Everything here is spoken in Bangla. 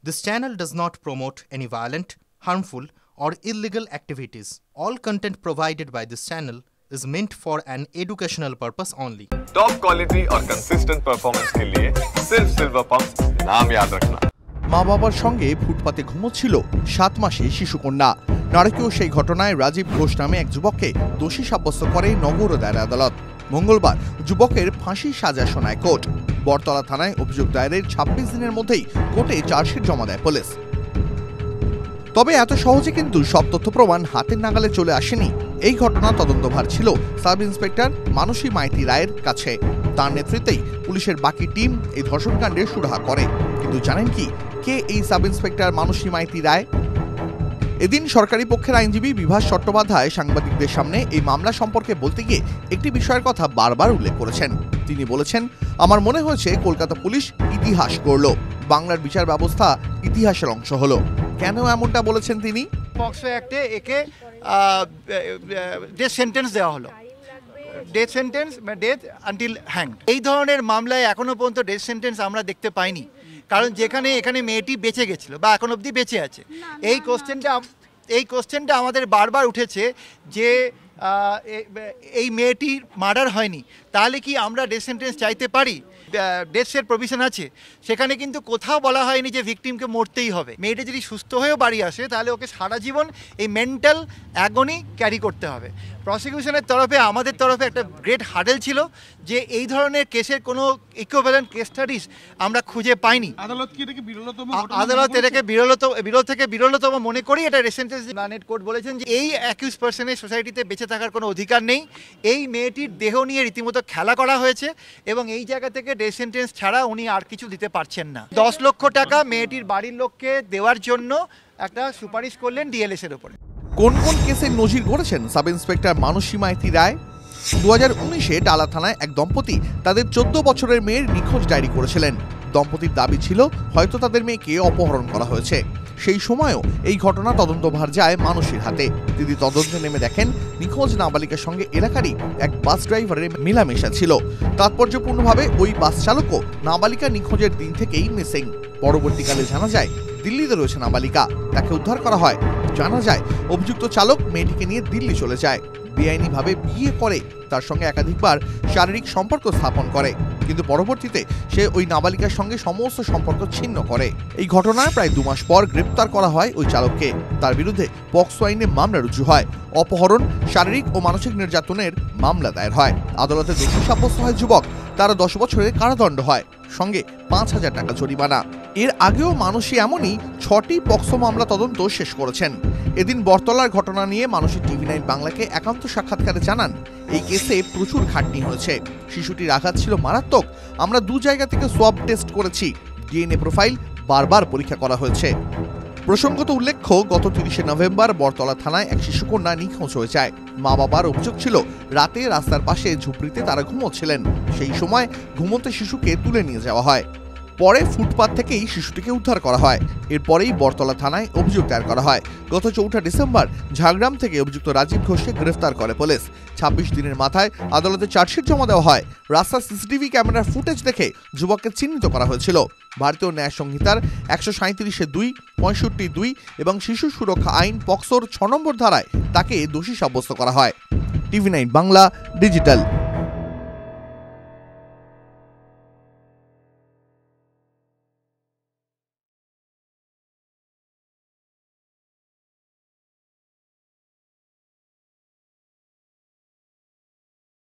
This channel does not promote any violent, harmful, or illegal activities. All content provided by this channel is meant for an educational purpose only. Top quality और कंसिस्टेंट परफॉर्मेंस के लिए सिर्फ सिल्वर पंप नाम याद रखना। মা বাবার সঙ্গে ফুটপাতে ঘুমোচ্ছিল 7 মাসে শিশুকন্যা। নারকীয় সেই ঘটনায় রাজীব ঘোষ নামে এক যুবককে দোষী সাব্যস্ত করে নগর দায়রা আদালত। মঙ্গলবার যুবকের ফাঁসি সাজা শোনায় কোর্ট। বটতলা থানায় অভিযোগ দায়েরের 26 দিনের মধ্যেই কোর্টে চার্জশিট জমা দেয় পুলিশ। তবে এত সহজে কিন্তু সব তথ্য প্রমাণ হাতের নাগালে চলে আসেনি। এই ঘটনা তদন্তভার ছিল সাব ইন্সপেক্টর মানসী মাইতি রায়ের কাছে। তার নেতৃত্বেই পুলিশের বাকি টিম এই ধর্ষণকাণ্ডের সুরাহা করে। কিন্তু জানেন কি কে এই সাব ইন্সপেক্টর মানসী মাইতি রায়? এদিন সরকারি পক্ষের আইনজীবী বিভাস চট্টোপাধ্যায় সাংবাদিকদের সামনে এই মামলা সম্পর্কে বলতে গিয়ে একটি বিষয়ের কথা বারবার উল্লেখ করেছেন। তিনি বলেছেন, আমার মনে হয়েছে কলকাতা পুলিশ ইতিহাস করল, বাংলার বিচার ব্যবস্থা ইতিহাসের অংশ হলো। কেন এমনটা বলেছেন তিনি? পক্সো অ্যাক্টে একে ডেথ সেন্টেন্স দেওয়া হলো, death sentence death until hanged. এই ধরনের মামলায় এখনো পর্যন্ত ডেথ সেন্টেন্স আমরা দেখতে পাইনি, কারণ এখানে মেয়েটি বেঁচে গেছিল বা এখন অবধি বেঁচে আছে। এই কোশ্চেনটা আমাদের বারবার উঠেছে যে এই মেয়েটির মার্ডার হয়নি, তাহলে কি আমরা ডেথ সেন্টেন্স চাইতে পারি? ডেথের প্রভিশন আছে, সেখানে কিন্তু কোথাও বলা হয়নি যে ভিকটিমকে মরতেই হবে। মেয়েটি যদি সুস্থ হয়েও বাড়ি আসে তাহলে ওকে সারা জীবন এই মেন্টাল অ্যাগনি ক্যারি করতে হবে। প্রসিকিউশনের তরফে আমাদের তরফে একটা গ্রেট হার্ডেল ছিল যে এই ধরনের কেসের কোনো ইকুইভ্যালেন্ট কেস স্টাডিজ আমরা খুঁজে পাইনি। আদালত এটাকে বিরল থেকে বিরলতম মনে করি। এটা রিসেন্টলি প্ল্যানেট কোর্ট বলেছেন যে এই অ্যাকিউজ পার্সনের সোসাইটিতে বেঁচে থাকার কোনো অধিকার নেই। এই মেয়েটির দেহ নিয়ে রীতিমতো খেলা করা হয়েছে এবং এই জায়গা থেকে ডেথ সেন্টেন্স ছাড়া উনি আর কিছু দিতে পারছেন না। 10 লক্ষ টাকা মেয়েটির বাড়ির লোককে দেওয়ার জন্য একটা সুপারিশ করলেন ডিএলএস এর উপরে। কোন কোন কেসে নজির গড়েছেন সাব ইন্সপেক্টর মানসী মাইতি রায়? 2019-এ ডালা থানায় এক দম্পতি তাদের 14 বছরের মেয়ের নিখোঁজ ডায়েরি করেছিলেন। দম্পতির দাবি ছিল হয়তো তাদের মেয়েকে অপহরণ করা হয়েছে। সেই সময়ও এই ঘটনা তদন্তভার যায় মানসীর হাতে। তিনি তদন্তে নেমে দেখেন নিখোঁজ নাবালিকার সঙ্গে এলাকারই এক বাস ড্রাইভারের মেলামেশা ছিল। তাৎপর্যপূর্ণভাবে ওই বাস চালকও নাবালিকা নিখোঁজের দিন থেকেই মিসিং। পরবর্তীকালে জানা যায় দিল্লিতে রয়েছে নাবালিকা, তাকে উদ্ধার করা হয়। জানা যায় অভিযুক্ত চালক মেয়েটিকে নিয়ে দিল্লি চলে যায়, বেআইনিভাবে বিয়ে করে, তার সঙ্গে একাধিকবার শারীরিক সম্পর্ক স্থাপন করে, কিন্তু পরবর্তীতে সে ওই নাবালিকার সঙ্গে সমস্ত সম্পর্ক ছিন্ন করে। এই ঘটনায় প্রায় 2 মাস পর গ্রেপ্তার করা হয় ওই চালককে। তার বিরুদ্ধে পক্সো আইনে মামলা রুজু হয়। অপহরণ, শারীরিক ও মানসিক নির্যাতনের মামলা দায়ের হয়। আদালতে দোষী সাব্যস্ত হয় যুবক, তার 10 বছরের কারাদণ্ড হয়, সঙ্গে 5,000 টাকা জরিমানা। এর আগেও মানসী এমনই 6টি পক্সো মামলা তদন্ত শেষ করেছেন। এদিন বটতলার ঘটনা নিয়ে মানসী TV9 বাংলাকে একান্ত সাক্ষাৎকারে জানান, এই কেসে প্রচুর খাটনি হয়েছে। শিশুটির আঘাত ছিল মারাত্মক। আমরা 2 জায়গা থেকে সোয়াব টেস্ট করেছি, DNA প্রোফাইল বারবার পরীক্ষা করা হয়েছে। প্রসঙ্গত উল্লেখ্য, গত 30শে নভেম্বর বটতলা থানায় এক শিশুকন্যা নিখোঁজ হয়ে যায়। মা বাবার অভিযোগ ছিল রাতে রাস্তার পাশে ঝুপড়িতে তারা ঘুমোচ্ছিলেন। সেই সময় ঘুমোতে শিশুকে তুলে নিয়ে যাওয়া হয়। পরে ফুটপাত থেকেই শিশুটিকে উদ্ধার করা হয়। এরপরেই বটতলা থানায় অভিযোগ দায়ের করা হয়। গত 4 ডিসেম্বর ঝাড়গ্রাম থেকে অভিযুক্ত রাজীব ঘোষকে গ্রেফতার করে পুলিশ। 26 দিনের মাথায় আদালতে চার্জশিট জমা দেওয়া হয়। রাস্তার সিসিটিভি ক্যামেরার ফুটেজ দেখে যুবককে চিহ্নিত করা হয়েছিল। ভারতীয় ন্যায় সংহিতার 137(2), 65(2) এবং শিশু সুরক্ষা আইন পক্সোর 6 নম্বর ধারায় তাকে দোষী সাব্যস্ত করা হয়। TV9 Bangla digital.